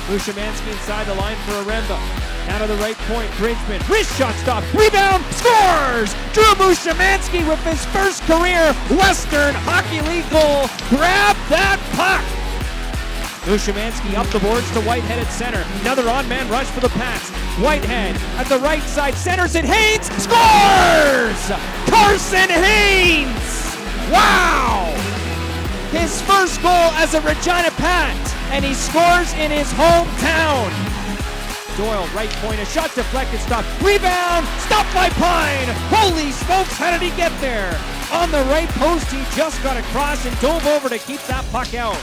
Mushimansky inside the line for Aremba. Down to the right point, Bridgman. Wrist shot stop, rebound, scores! Drew Mushimansky with his first career Western Hockey League goal. Grab that puck! Mushimansky up the boards to Whitehead at center. Another on-man rush for the Pats. Whitehead at the right side, centers it. Haynes scores! Carson Haynes! Wow! His first goal as a Regina Pat, and he scores in his hometown. Doyle, right point, a shot deflected, stop, rebound, stopped by Pine. Holy smokes, how did he get there? On the right post, he just got across and dove over to keep that puck out.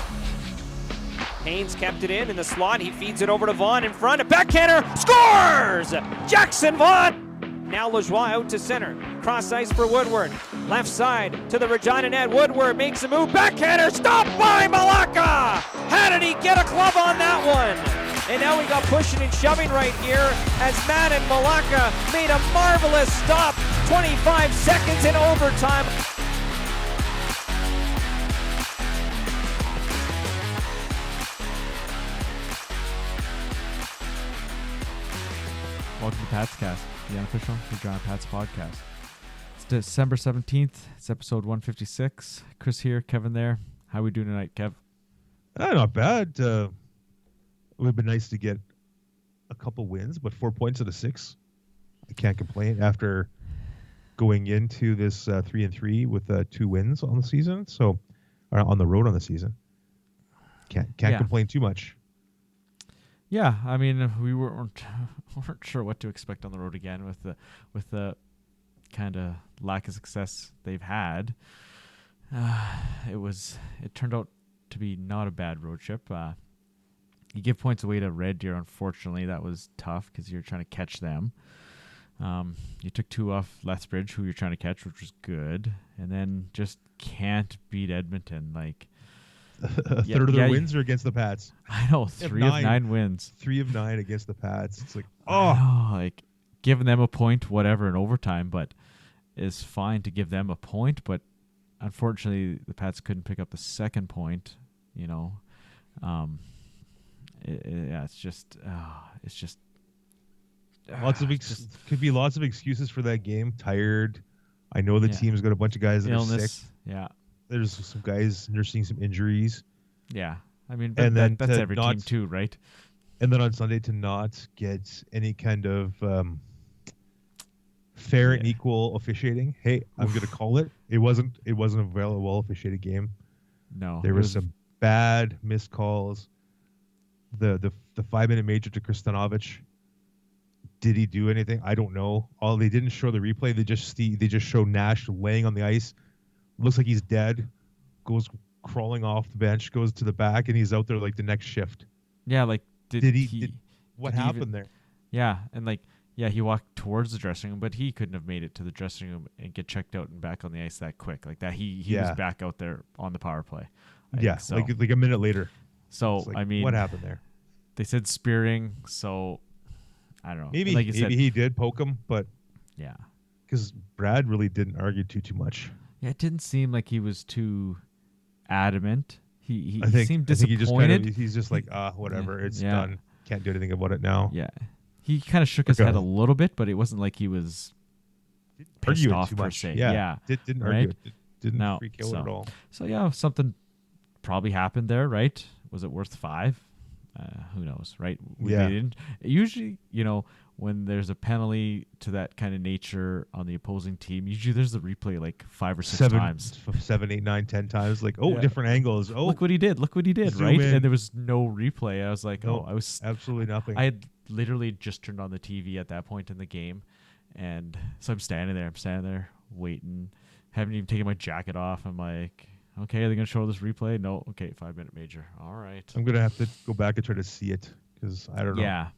Haynes kept it in the slot. He feeds it over to Vaughn in front. A backhander scores! Jackson Vaughn! Now Lajoie out to center. Cross ice for Woodward. Left side to the Regina net. Woodward makes a move. Backhander stopped by Malacca! How did he get a club on that one? And now we got pushing and shoving right here as Matt and Malacca made a marvelous stop. 25 seconds in overtime. Welcome to Pat's Cast, the unofficial Regina Pats podcast. It's December 17th. It's episode 156. Chris here, Kevin there. How we doing tonight, Kev? Not bad. It would have been nice to get a couple wins, but 4 points out of 6. I can't complain after going into this 3-3 with 2 wins on the season. So, on the road on the season, can't complain too much. Yeah, I mean, we weren't sure what to expect on the road again with the kind of lack of success they've had. It turned out to be not a bad road trip. You give points away to Red Deer. Unfortunately, that was tough because you're trying to catch them. You took 2 off Lethbridge, who you're trying to catch, which was good, and then just can't beat Edmonton. Like. A third of their wins are against the Pats. I know, 3 of 9 wins. 3 of 9 against the Pats. It's like, like giving them a point, whatever, in overtime, but it's fine to give them a point. But unfortunately, the Pats couldn't pick up the second point. You know, it's just could be lots of excuses for that game. Tired. I know the team's got a bunch of guys that are sick. Yeah. There's some guys nursing some injuries. Yeah. I mean, but that's every team too, right? And then on Sunday to not get any kind of fair and equal officiating. Hey, I'm going to call it. It wasn't a well officiated game. No. There was some bad missed calls. The 5-minute major to Kristanovich. Did he do anything? I don't know. They didn't show the replay. They just show Nash laying on the ice. Looks like he's dead, goes crawling off the bench, goes to the back, and he's out there like the next shift. Yeah, like what happened there? Yeah, and he walked towards the dressing room, but he couldn't have made it to the dressing room and get checked out and back on the ice that quick. Like that, he was back out there on the power play. So. like a minute later. So like, I mean, what happened there? They said spearing, so I don't know. Maybe he did poke him, but yeah, because Brad really didn't argue too much. Yeah, it didn't seem like he was too adamant. He seemed disappointed. I think he's just like, whatever, it's done. Can't do anything about it now. Yeah. He kind of shook his head a little bit, but it wasn't like he was pissed off per se. Yeah. Didn't argue it. Didn't freak out at all. So, yeah, something probably happened there, right? Was it worth 5? Who knows, right? Usually, when there's a penalty to that kind of nature on the opposing team, usually there's a replay like 5 or 6 times. 7, 8, 9, 10 times. Like, different angles. Oh, look what he did, right? And there was no replay. I was like, I was absolutely nothing. I had literally just turned on the TV at that point in the game. And so I'm standing there waiting. Haven't even taken my jacket off. I'm like, okay, are they going to show this replay? No. Okay, 5-minute major. All right. I'm going to have to go back and try to see it because I don't know. Yeah.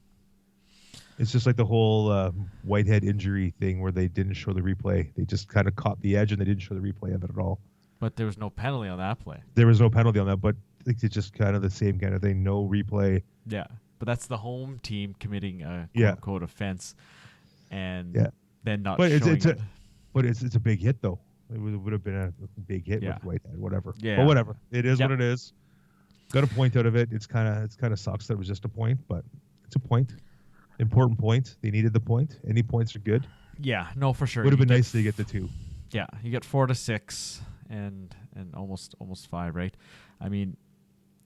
It's just like the whole Whitehead injury thing where they didn't show the replay. They just kind of caught the edge and they didn't show the replay of it at all. But there was no penalty on that play. There was no penalty on that, but it's just kind of the same kind of thing. No replay. Yeah, but that's the home team committing a quote-unquote offense and then not showing it. But it's a big hit, though. It would have been a big hit with Whitehead, whatever. Yeah. But whatever. It is what it is. got a point out of it. It's kind of sucks that it was just a point, but it's a point. Important point. They needed the point. Any points are good. Yeah, no, for sure. Would have You been get nice to get the 2. Yeah, you get 4 to 6 and almost 5, right? I mean,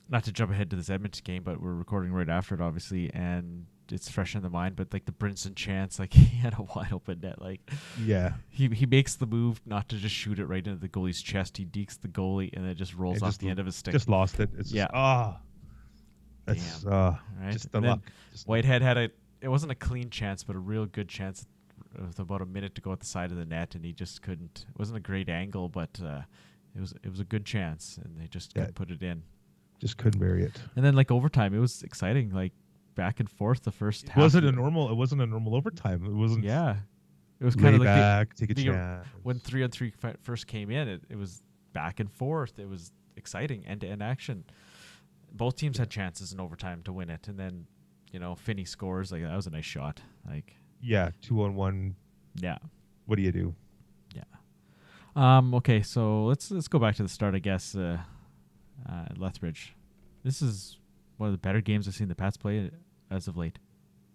not to jump ahead to this Edmonton game, but we're recording right after it, obviously, and it's fresh in the mind. But like the Brinson chance, like he had a wide open net. Like, Yeah. he makes the move not to just shoot it right into the goalie's chest. He dekes the goalie and it just rolls And off just the end of his stick. Just lost it. It's Yeah. That's Right? just the And then luck. Just Whitehead had it wasn't a clean chance, but a real good chance with about a minute to go at the side of the net, and he just couldn't. It wasn't a great angle, but it was a good chance, and they just couldn't put it in. just couldn't bury it. And then like overtime, it was exciting, like back and forth the first half. It wasn't a normal overtime. It wasn't. Yeah, it was Lay kind of like back, take a the- chance. when 3-on-3 first came in. It was back and forth. It was exciting, end-to-end action. Both teams had chances in overtime to win it, and then Finney scores. Like, that was a nice shot. Like, 2-on-1. yeah. What do you do? Okay, so let's go back to the start, I guess. Lethbridge. This is one of the better games I've seen the Pats play as of late.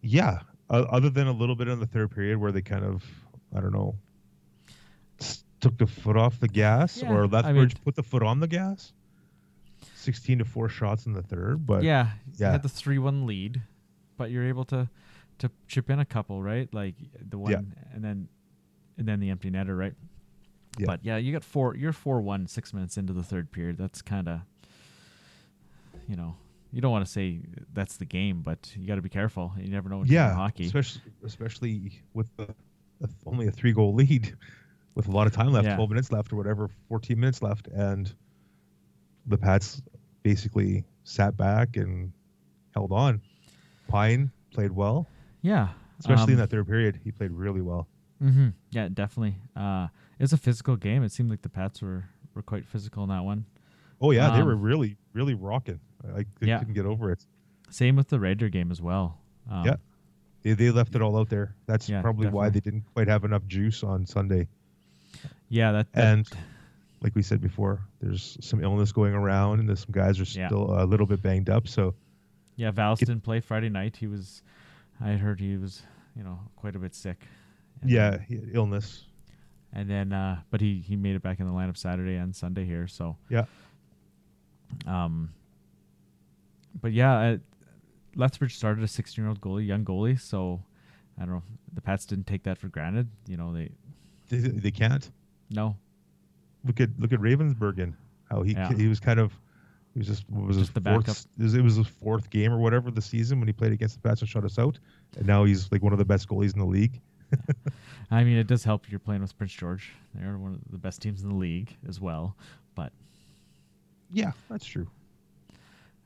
Yeah. Other than a little bit in the third period where they kind of, I don't know, took the foot off the gas, Yeah, or I Lethbridge mean- put the foot on the gas. 16-4 shots in the third, but Yeah, you yeah. had the 3-1 lead, but you're able to chip in a couple, right? Like the one, Yeah. and then the empty netter, right? Yeah. But yeah, you got 4-1 6 minutes into the third period. That's kind of, you don't want to say that's the game, but you got to be careful. You never know in hockey. especially with only a 3-goal lead, with a lot of time left, Yeah. 12 minutes left or whatever, 14 minutes left, and the Pats basically sat back and held on. Pine played well, Yeah, especially in that third period. He played really well. Mm-hmm. Yeah, definitely. It's a physical game. It seemed like the Pats were quite physical in that one. Oh yeah, they Um, were really, really rocking. They Yeah. couldn't get over it. Same with the Raider game as well. Yeah. They left it all out there. That's Yeah, probably why definitely. they didn't quite have enough juice on Sunday. Yeah, that And like we said before, there's some illness going around, and there's some guys are Yeah. still a little bit banged up. So yeah, Val's didn't play Friday night. I heard he was, quite a bit sick. And yeah, illness. And then, but he made it back in the lineup Saturday and Sunday here. So, Yeah. But yeah, Lethbridge started a 16-year-old goalie, young goalie. So, I don't know. The Pats didn't take that for granted. They can't. No. Look at Ravensburgen, how he Yeah. he was kind of he was just what was his Just the fourth backup. it was his fourth game or whatever of the season when he played against the Pats and shut us out, and now he's like one of the best goalies in the league. I mean, it does help you're playing with Prince George. They're one of the best teams in the league as well. But, Yeah, that's true.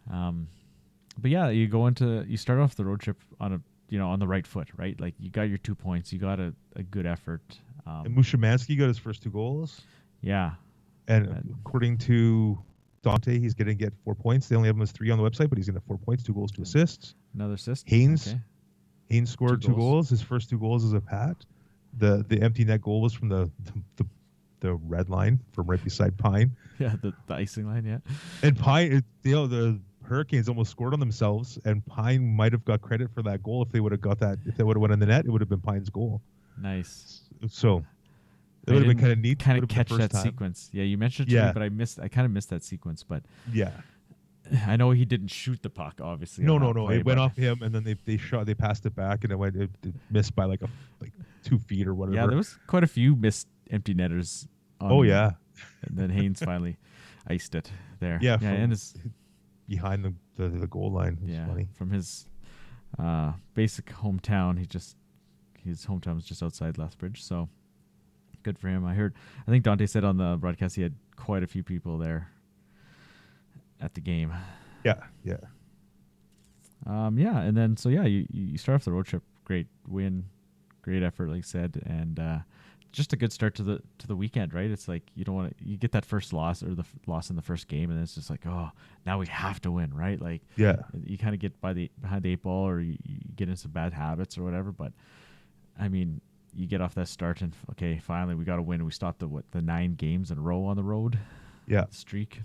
but yeah, you start off the road trip on on the right foot, right? Like, you got your 2 points, you got a good effort. And Mushimansky got his first 2 goals, Yeah. and according to Dante, he's going to get 4 points. They only have him as 3 on the website, but he's going to have 4 points, 2 goals, 2 assists. Another assist. Haynes Okay. Haynes scored 2 2 goals. goals. His first 2 goals as a Pat. The empty net goal was from the red line from right beside Pine. Yeah, the icing line, yeah. And Pine, the Hurricanes almost scored on themselves, and Pine might have got credit for that goal if they would have got that. If they would have went in the net, it would have been Pine's goal. Nice. So it I would have been didn't kind of neat. Kind Would of have been catch first that time. sequence. Yeah, you mentioned it to Yeah. me, but I kind of missed that sequence. But Yeah. I know he didn't shoot the puck, obviously. No. on that play, It went but- off him, and then they passed it back, and it missed by like 2 feet or whatever. Yeah, there was quite a few missed empty netters. Oh yeah, And then Haynes finally iced it there. Yeah, yeah, from and his behind the goal line. It was funny. from his basic hometown. His hometown was just outside Lethbridge, so good for him. I think Dante said on the broadcast he had quite a few people there at the game. Yeah. Yeah, and then you start off the road trip, great win, great effort, like I said, and just a good start to the weekend, right? It's like you get that first loss or the loss in the first game, and it's just like, oh, now we have to win, right? Like, Yeah. you kind of get behind the 8 ball, or you get into some bad habits or whatever. But I mean, you get off that start, and okay, finally we got to win. We stopped the 9 games in a row on the road Yeah. streak.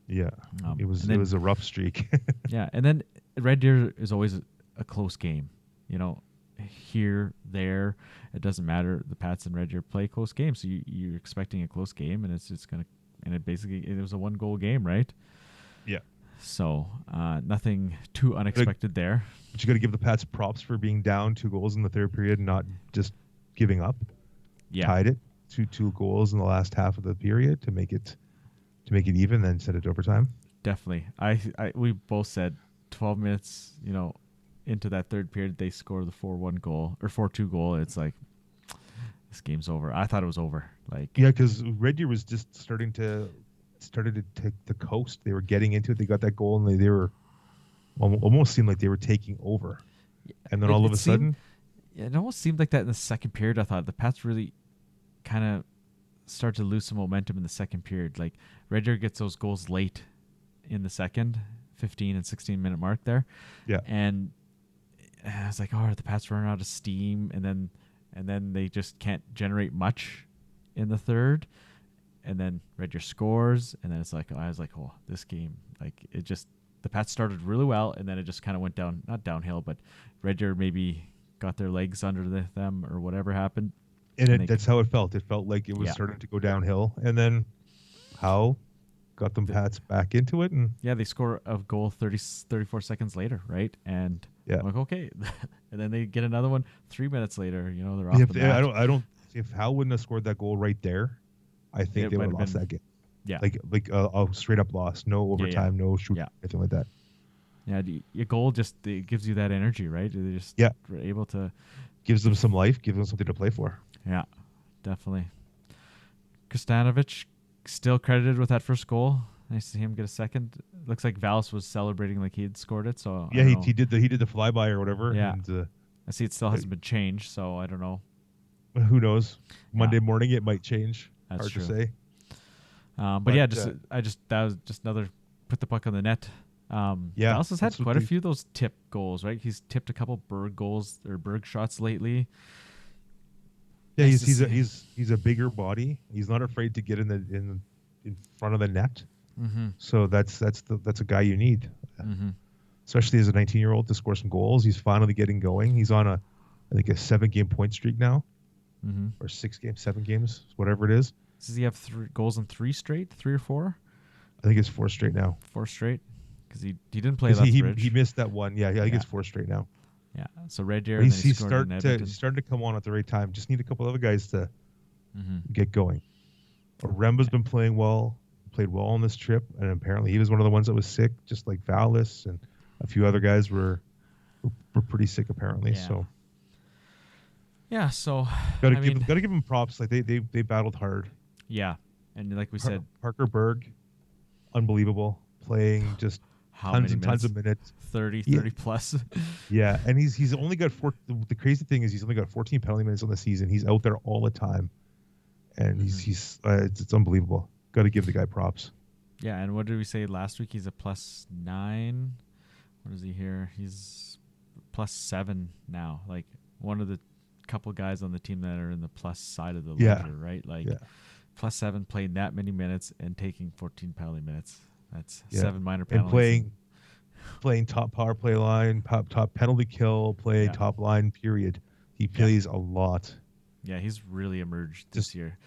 Yeah, it was and then- a rough streak. Yeah, and then Red Deer is always a close game. You know, here, there, it doesn't matter. The Pats and Red Deer play close games, so you're expecting a close game, and it's just gonna. And it was a 1-goal game, right? Yeah. So nothing too unexpected there. But you got to give the Pats props for being down 2 goals in the third period, and not just giving up. Yeah, Tied it to 2 goals in the last half of the period to make it even, then send it to overtime. definitely. We both said 12 minutes, into that third period, they score the 4-1 goal or 4-2 goal. It's like this game's over. I thought it was over. Like, Yeah, because Red Deer was just started to take the coast. They were getting into it. They got that goal, and they were almost seemed like they were taking over. And then all of a sudden, it almost seemed like that in the second period. I thought the Pats really kind of started to lose some momentum in the second period. Like, Red Deer gets those goals late in the second, 15 and 16-minute mark there. Yeah. And I was like, oh, are the Pats running out of steam? And then they just can't generate much in the third. And then Red Deer scores, and then it's like, I was like, oh, this game, like, it just, the Pats started really well, and then it just kind of went down, not downhill, but Red Deer maybe got their legs under them or whatever happened. and that's how it felt. It felt like it was starting to go downhill, and then Howe got them Pats back into it, and Yeah, they score a goal 34 seconds later, right? And Yeah. I'm like, okay. And then they get another one 3 minutes later. They're off the mat. I don't. If Howe wouldn't have scored that goal right there, I think It they would have might have lost been- that game. Yeah. Like a straight up loss, no overtime, no shoot, Yeah. anything like that. Yeah, your goal just it gives you that energy, right? They just Yeah. were able to. Gives them some life, gives them something to play for. Yeah, definitely. Kostanovic still credited with that first goal. Nice to see him get a second. Looks like Vallis was celebrating like he had scored it. So I Yeah, don't know. he did the flyby or whatever. Yeah. And I see it still hasn't been changed, so I don't know. who knows? Monday morning it might change. That's Hard true. to say. But yeah, that was just another put the puck on the net. Yeah, Vallis has had that's what quite a they- few of those tip goals, right? He's tipped a couple Berg goals or Berg shots lately. Yeah, Nice to he's a bigger body. He's not afraid to get in front of the net. Mm-hmm. So that's a guy you need, Mm-hmm. especially as a 19-year-old to score some goals. He's finally getting going. He's on I think a 7-game point streak now, Mm-hmm. or 7 games, whatever it is. Does he have 3 goals in 3 or 4? I think it's 4 straight now. 4 straight? Because he didn't play 'Cause he Lethbridge. missed that one. Yeah, I think Yeah. it's 4 straight now. Yeah. So Red Deer. But And he's then he scored in Edmonton. starting to come on at the right time. Just need a couple other guys to Mm-hmm. get going. Remba's been playing well, played well on this trip, and apparently he was one of the ones that was sick, just like Vallis and a few other guys were pretty sick apparently. Yeah. So Yeah. So gotta I give mean, gotta give them props. Like they battled hard. yeah, and like we said, Parker Berg, unbelievable, playing just how tons many and tons of minutes. 30 Yeah. plus. Yeah, and he's only got the crazy thing is he's only got 14 penalty minutes on the season. He's out there all the time, and he's it's unbelievable. Got to give the guy props. Yeah, and what did we say last week? He's a +9. What is he here? He's +7 now. Like one of the couple guys on the team that are in the plus side of the Yeah. ledger, right? Like Yeah. +7 playing that many minutes and taking 14 penalty minutes. That's Yeah. 7 minor And penalties. playing top power play line, top penalty kill, play Yeah. top line. Period. He plays a lot. Yeah, he's really emerged this year.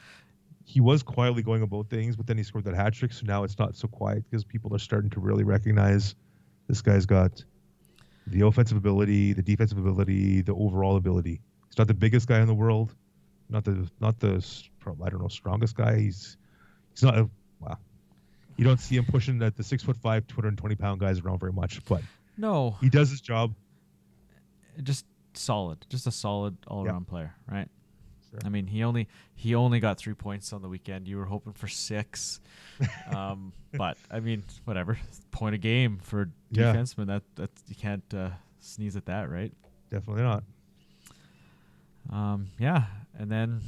He was quietly going about things, but then he scored that hat trick. So now it's not so quiet because people are starting to really recognize this guy's got the offensive ability, the defensive ability, the overall ability. He's not the biggest guy in the world, not the I don't know, strongest guy. He's not a wow. You don't see him pushing the 6'5", 220-pound guys around very much, but No, he does his job. just solid. Just a solid all-around player, right? Sure. I mean, he only got 3 points on the weekend. You were hoping for 6, but I mean, whatever. Point a game for Yeah. defenseman. That you can't sneeze at that, right? Definitely not. Yeah, and then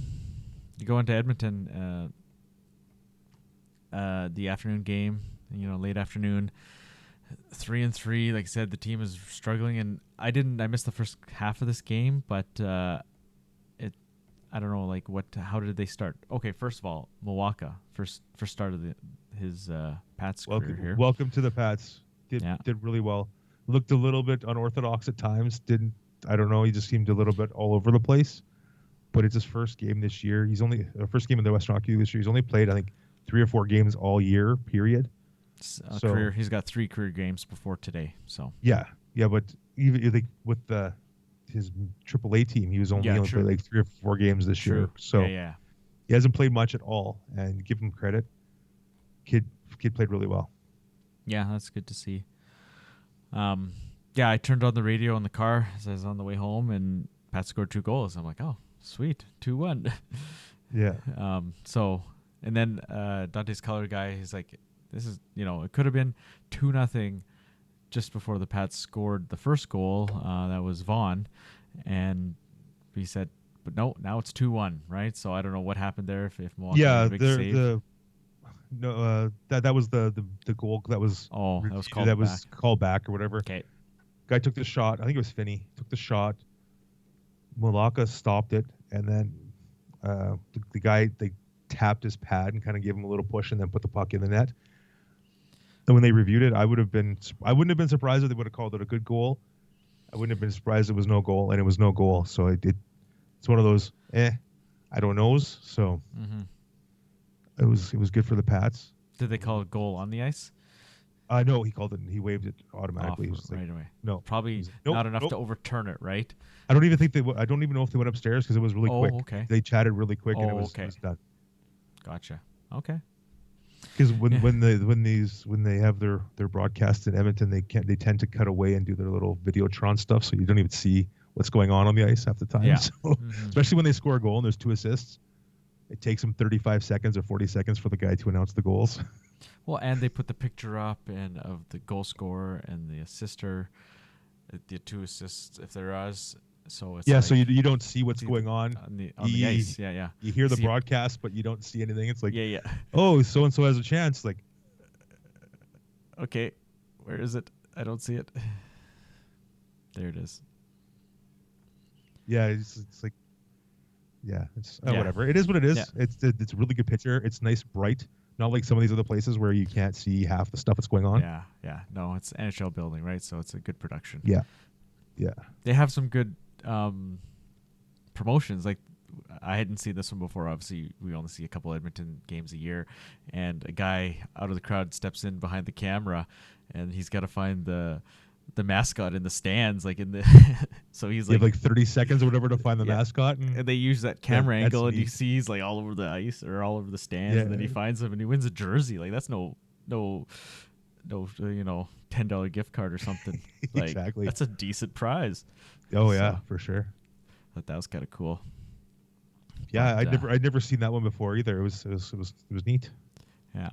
you go into Edmonton, the afternoon game. Late afternoon, 3-3. Like I said, the team is struggling, and I missed the first half of this game, but I don't know, like how did they start? Okay, first of all, Milwaukee, first start of his Pats career here. Welcome to the Pats. Did really well. Looked a little bit unorthodox at times. I don't know. He just seemed a little bit all over the place. But it's his first game this year. He's only first game in the Western Hockey League this year. He's only played, I think, 3 or 4 games all year. Period. Career. He's got 3 career games before today. So yeah. But even like with his AAA team, he was only played like 3 or 4 games this year. So he hasn't played much at all. And give him credit. Kid played really well. Yeah, that's good to see. I turned on the radio in the car as I was on the way home, and Pat scored 2 goals. I'm like, oh, sweet, 2-1. Yeah. And then Dante's color guy, he's like, this is, it could have been 2-0 just before the Pats scored the first goal. That was Vaughn, and he said, but no, now it's 2-1, right? So I don't know what happened there. If Milwaukee made a big save. That was the goal that was called back or whatever. Okay. Guy took the shot. I think it was Finney. Took the shot. Malacca stopped it, and then the guy, they tapped his pad and kind of gave him a little push, and then put the puck in the net. And when they reviewed it, I wouldn't have been surprised if they would have called it a good goal. I wouldn't have been surprised it was no goal, and it was no goal. So it's one of those I don't knows. So it was good for the Pats. Did they call a goal on the ice? No, he called it. He waved it automatically. Right away. No, probably not enough to overturn it, right? I don't even think I don't even know if they went upstairs because it was really quick. Okay. They chatted really quick and it was done. Gotcha. Okay. Because when they have their broadcasts in Edmonton, they tend to cut away and do their little Videotron stuff, so you don't even see what's going on the ice half the time. Yeah. So, especially when they score a goal and there's 2 assists, it takes them 35 seconds or 40 seconds for the guy to announce the goals. Well, and they put the picture up of the goal scorer and the assister, the 2 assists if there is. So it's so you don't see what's going on the ice. Yeah. You hear the broadcast, but you don't see anything. It's like, yeah. Oh, so and so has a chance. Like, okay, where is it? I don't see it. There it is. Yeah, it's like, it's whatever. It is what it is. Yeah. It's a really good picture. It's nice, bright. Not like some of these other places where you can't see half the stuff that's going on. Yeah. No, it's NHL building, right? So it's a good production. Yeah. They have some good promotions. Like, I hadn't seen this one before. Obviously, we only see a couple Edmonton games a year, and a guy out of the crowd steps in behind the camera, and he's got to find the mascot in the stands, like in the. So he's like 30 seconds or whatever to find the mascot, and they use that camera angle, and you see he's like all over the ice or all over the stands, and then he finds him and he wins a jersey. Like, that's no $10 gift card or something. Like, exactly. That's a decent prize. Oh yeah, for sure. But that was kind of cool. Yeah, I'd never seen that one before either. It was neat. Yeah,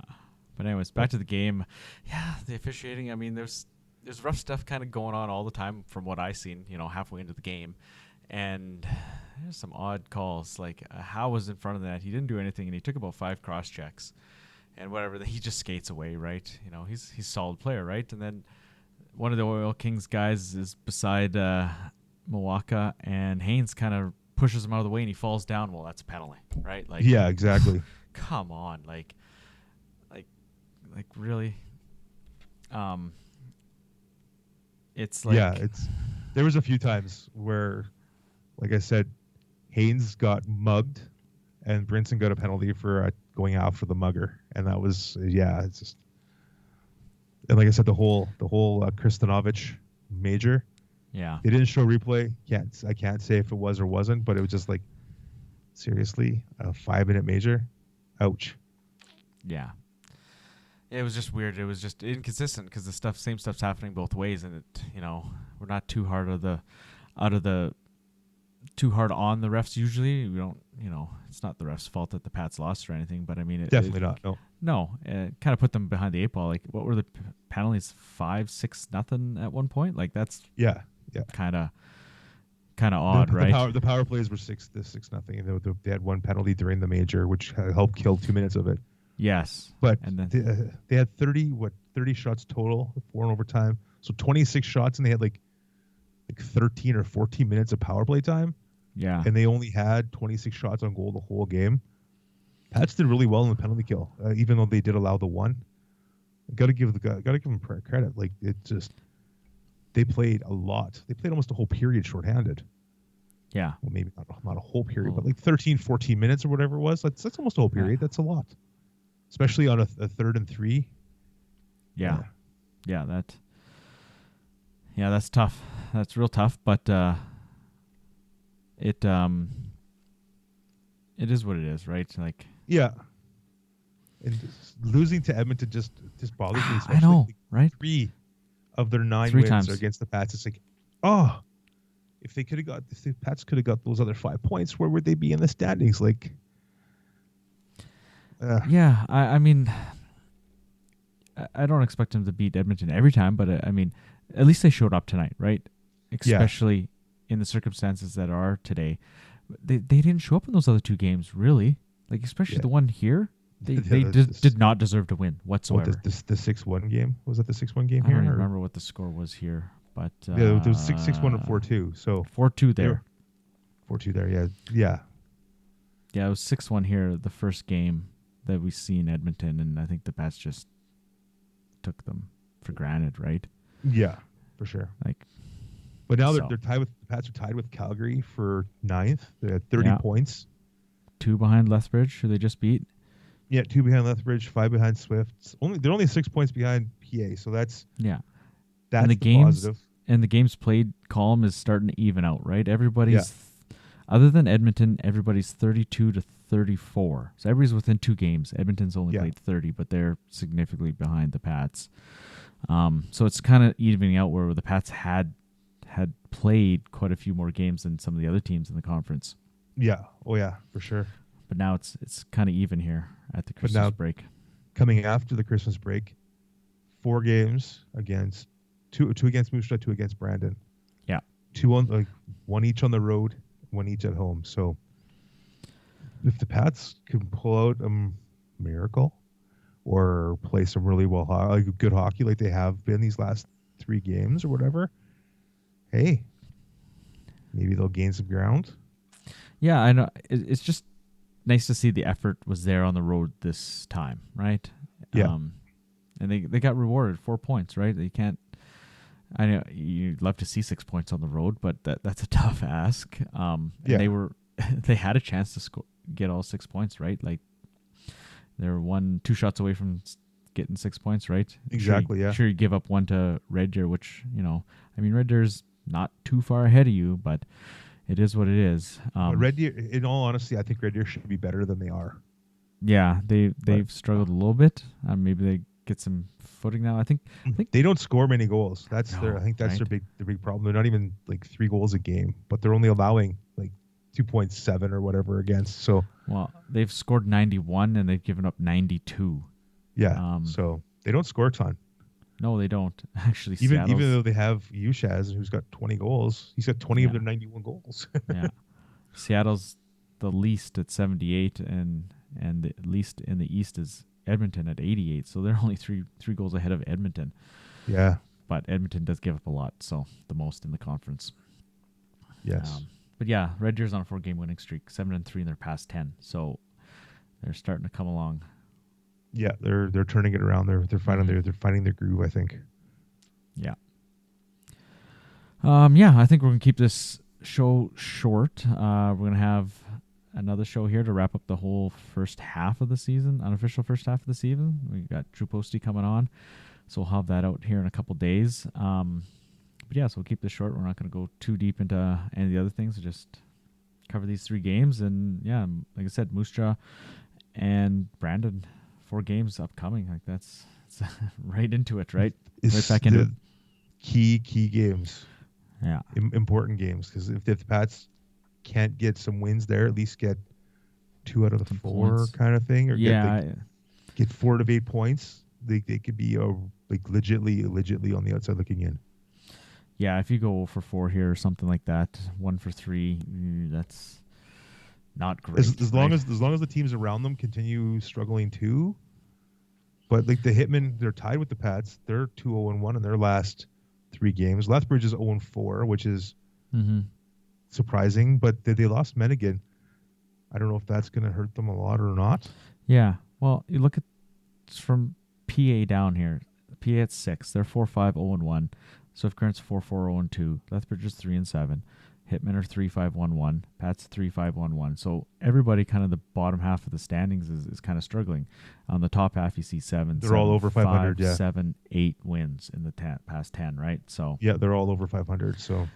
but anyways, back to the game. Yeah, the officiating. I mean, there's rough stuff kind of going on all the time from what I seen. Halfway into the game, and there's some odd calls. Like Howe was in front of that. He didn't do anything, and he took about 5 cross checks, and whatever. He just skates away, right? He's a solid player, right? And then one of the Oil Kings guys is beside Milwaukee, and Haynes kind of pushes him out of the way, and he falls down. Well, that's a penalty, right? Like, yeah, exactly. Come on, like really. It's like there was a few times where, like I said, Haynes got mugged, and Brinson got a penalty for going out for the mugger, and that was it's just. And like I said, the whole Kristanovich major. Yeah. They didn't show replay. I can't say if it was or wasn't, but it was just like, seriously, a 5-minute major? Ouch. Yeah. It was just weird. It was just inconsistent because same stuff's happening both ways, and we're not too hard too hard on the refs usually. We don't, it's not the refs' fault that the Pats lost or anything, but I mean, definitely not. No, it kind of put them behind the 8 ball. Like, what were the penalties? 5-6-0 at one point. Like, that's kind of odd, right? The power plays were 6-0. They had one penalty during the major, which helped kill 2 minutes of it. Yes, but and then they had 30 shots total, 4 in overtime, so 26 shots, and they had like 13 or 14 minutes of power play time. Yeah. and they only had 26 shots on goal the whole game. Pats did really well in the penalty kill, even though they did allow the one. Got to give them credit. Like it just, they played a lot. They played almost a whole period shorthanded. Yeah. Well, maybe not a whole period, but like 13, 14 minutes or whatever it was. That's almost a whole period. That's a lot, especially on a 3rd and 3. Yeah. That's tough. That's real tough, but it is what it is, right? Like, yeah. And losing to Edmonton just bothers me. I know, right? 3 of their 9 3 wins times are against the Pats. If the Pats could have got those other 5 points, where would they be in the standings? Like, yeah, I mean, I don't expect them to beat Edmonton every time, but I mean, at least they showed up tonight, right? Especially in the circumstances that are today. They didn't show up in those other 2 games, really. Like, especially the one here. They did not deserve to win whatsoever. The 6-1 game? Was that the 6-1 game I here? don't remember what the score was here, but yeah, it was 6-1 and 4-2. So 4-2 there. 4-2 there. Yeah. Yeah, it was 6-1 here, the first game that we see in Edmonton, and I think the Pats just took them for granted, right? Yeah, for sure. Like, but now they're tied with the Pats are tied with Calgary for 9th. They had 30 points. 2 behind Lethbridge, who they just beat. Yeah, 2 behind Lethbridge, 5 behind Swift. They're only 6 points behind PA, so that's and the games positive. And the games played column is starting to even out, right? Everybody's other than Edmonton, everybody's 32 to 34. So everybody's within 2 games. Edmonton's only played 30, but they're significantly behind the Pats. So it's kind of evening out where the Pats had played quite a few more games than some of the other teams in the conference. Yeah. Oh yeah, for sure. But now it's kind of even here at the Christmas break. Coming after the Christmas break, 4 games against two against Moose Jaw, 2 against Brandon. Yeah. 2 on 1 each on the road, 1 each at home. So if the Pats can pull out a miracle or play some really good hockey like they have been these last 3 games or whatever, hey, maybe they'll gain some ground. Yeah, I know. It's just nice to see the effort was there on the road this time, right? Yeah. And they got rewarded 4 points, right? You can't. I know you'd love to see 6 points on the road, but that's a tough ask. And they had a chance to get all 6 points, right? Like they were 2 shots away from getting 6 points, right? Exactly. Sure, you give up 1 to Red Deer, which Red Deer's not too far ahead of you, but it is what it is. Red Deer, in all honesty, I think Red Deer should be better than they are. Yeah, they've struggled a little bit. Maybe they get some footing now. I think they don't score many goals. That's their big problem. They're not even like 3 goals a game, but they're only allowing like 2.7 or whatever against. So they've scored 91 and they've given up 92. Yeah. So they don't score a ton. No, they don't. Actually, even though they have Ushaz, who's got 20 goals, he's got 20 of their 91 goals. Yeah. Seattle's the least at 78, and the least in the East is Edmonton at 88. So they're only three goals ahead of Edmonton. Yeah. But Edmonton does give up a lot, so the most in the conference. Yes. But yeah, Red Deer's on a 4-game winning streak, 7-3 in their past 10. So they're starting to come along. Yeah, they're turning it around. They're finding their groove, I think. Yeah. I think we're gonna keep this show short. We're gonna have another show here to wrap up the whole first half of the season, unofficial first half of the season. We got Drew Posty coming on, so we'll have that out here in a couple days. But yeah, so we'll keep this short. We're not gonna go too deep into any of the other things. We'll just cover these 3 games, and yeah, like I said, Moose Jaw and Brandon. 4 games upcoming, like that's right into it, right? Right back into it. Key games. Yeah. Important games, because if the Pats can't get some wins there, at least get 2 out of the 4 points. Kind of thing, or get 4 to 8 points. They could be legitly on the outside looking in. Yeah, if you go for 4 here or something like that, 1 for 3, that's not great. As long as the teams around them continue struggling too. But like the Hitmen, they're tied with the Pats. They're 2-0-1 in their last 3 games. Lethbridge is 0-4, which is surprising, but they lost Menigan. I don't know if that's going to hurt them a lot or not. Yeah. Well, you look at from PA down here. PA at 6. They're 4-5-0-1. Swift Current's 4-4-0-2. Lethbridge is 3-7. Hitmen are 3-5-1-1. Pat's 3-5-1-1. So everybody kind of the bottom half of the standings is kind of struggling. On the top half, you see 7. They're all over 500, 5, yeah. 7, 8 wins in the past 10, right? So Yeah, they're all over 500. So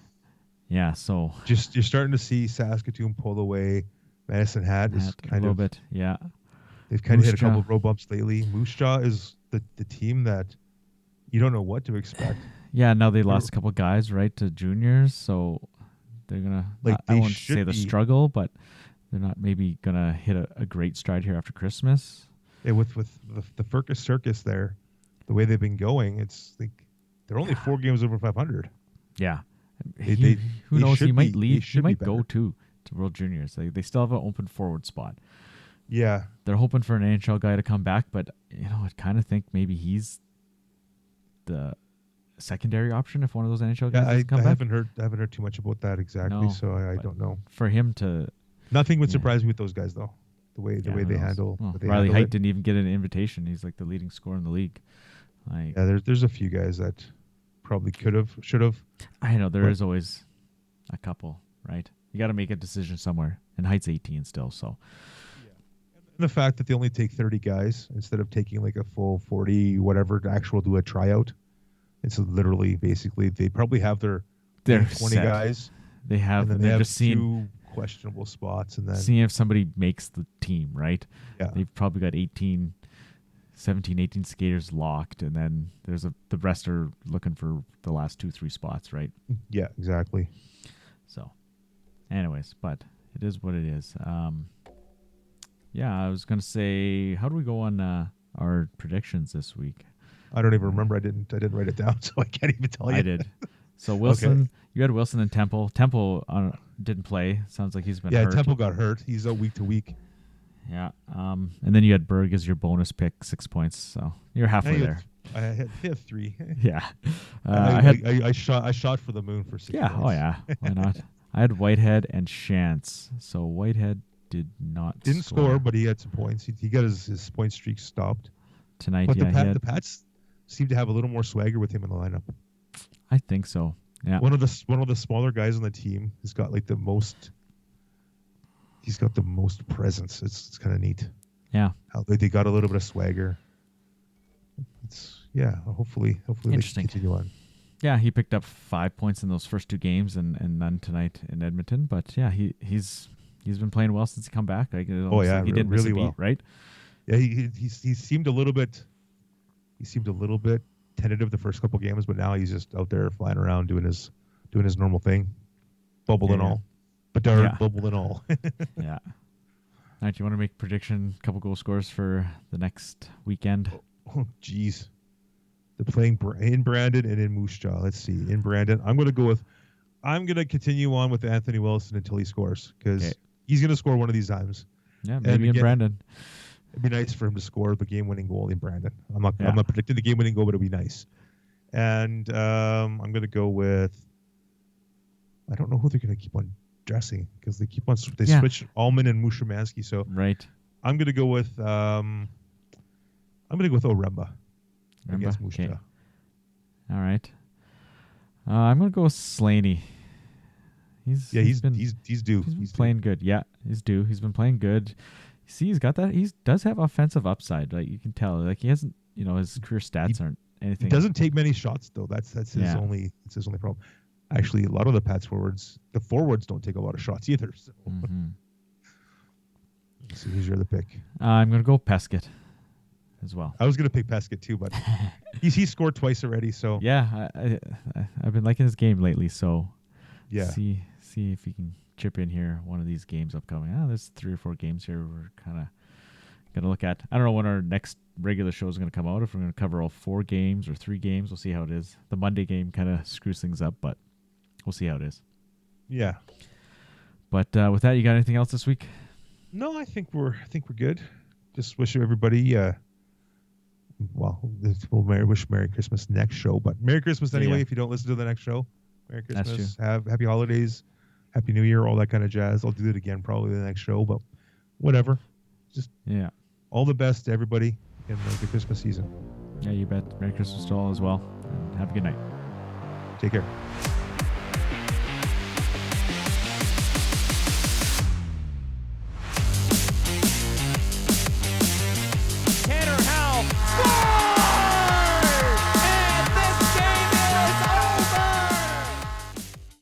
yeah, so just you're starting to see Saskatoon pull away. Medicine Hat is a kind little of bit, yeah. They've kind of hit a Moose Jaw. couple of road bumps lately. Moose Jaw is the team that you don't know what to expect. Yeah, now they lost a couple guys, right, to juniors, so they're gonna. Like, I they won't should say the be- struggle, but they're not maybe gonna hit a great stride here after Christmas. Yeah, with the Furcus Circus there, the way they've been going, it's like they're only 4 games over 500. Yeah, They- who they knows? He should might be- they leave. He should be might go better. to World Juniors. They still have an open forward spot. Yeah, They're hoping for an NHL guy to come back, but I kind of think maybe he's the secondary option if one of those NHL guys yeah. doesn't come I back. haven't heard too much about that exactly, No, so I but don't know. For him to Nothing would yeah. surprise me with those guys though. The way who they knows? handle. Well, what they Riley handle Height it. didn't even get an invitation. He's like the leading scorer in the league. Like, Yeah, there's a few guys that probably could have, should have. I know there But- is always a couple, right? You got to make a decision somewhere. And Height's 18 still, so And the fact that they only take 30 guys instead of taking like a full 40 whatever to actual do a tryout. It's literally basically they probably have their they're 20 set. guys, They have, and then and they they're have just seeing 2 questionable spots, and then if somebody makes the team, right? yeah, They've probably got 17, 18 skaters locked, and then the rest are looking for the last 2-3 spots, right? yeah, exactly. So, anyways, but it is what it is. Yeah, I was gonna say, how do we go on our predictions this week? I don't even remember. I didn't write it down, so I can't even tell you. I did. So Wilson, you had Wilson and Temple. Temple didn't play. Sounds like he's been Yeah, hurt. Temple got hurt. He's out week to week. Yeah. And then you had Berg as your bonus pick, 6 points. So you're halfway He there. he had 3. Yeah. I I shot for the moon for 6 Yeah. points. Oh yeah. Why not? I had Whitehead and Chance. So Whitehead didn't score, but he had some points. He got his point streak stopped. tonight. But Yeah, the Pats seem to have a little more swagger with him in the lineup. I think so. Yeah. One of the smaller guys on the team has got like the most. He's got the most presence. It's kind of neat. Yeah. How they got a little bit of swagger. Hopefully they can Interesting. continue on. Yeah, he picked up 5 points in those first 2 games and none tonight in Edmonton. But yeah, he's been playing well since he come back. Like, he didn't miss really a beat, well. right? Yeah, he seemed a little bit. He seemed a little bit tentative the first couple games, but now he's just out there flying around doing his normal thing, bubble and Yeah. all, Bedard Yeah. bubble and all. Yeah. All right, do you want to make prediction, couple goal scores for the next weekend? Oh, jeez. They're playing in Brandon and in Moose Jaw. Let's see. In Brandon, I'm going to continue on with Anthony Wilson until he scores, because he's going to score one of these times. Yeah, maybe in again, Brandon. It'd be nice for him to score the game-winning goal in Brandon. I'm not Yeah. predicting the game-winning goal, but it'll be nice. And I'm going to go with. I don't know who they're going to keep on dressing, because they switch Allman and Mushimansky. So Right. I'm going to go with Oremba against Moose Okay. Jaw. All right. I'm gonna go with Slaney. He's due. He's due. He's been playing good. Yeah, he's due. He's been playing good. See, he's got that. He does have offensive upside. Like, you can tell. Like, he hasn't. His career stats aren't anything. He doesn't take many shots though. That's his Yeah. only. It's his only problem. Actually, a lot of the Pats forwards, the forwards don't take a lot of shots either. So. Mhm. So who's your other pick? I'm gonna go Peskett as well. I was gonna pick Peskett too, but he scored twice already. So Yeah, I've been liking his game lately. So yeah, see if he can chip in here one of these games upcoming. There's 3 or 4 games here we're kind of gonna look at. I don't know when our next regular show is gonna come out. If we're gonna cover all 4 games or 3 games, we'll see how it is. The Monday game kind of screws things up, but we'll see how it is. yeah. But with that, you got anything else this week? No, I think we're good. Just wish everybody. We'll wish Merry Christmas next show, but Merry Christmas anyway. Yeah. If you don't listen to the next show, Merry That's Christmas. Have happy holidays. Happy New Year, all that kind of jazz. I'll do it again probably the next show, but whatever. Just Yeah. all the best to everybody in the Christmas season. Yeah, you bet. Merry Christmas to all as well. And have a good night. Take care.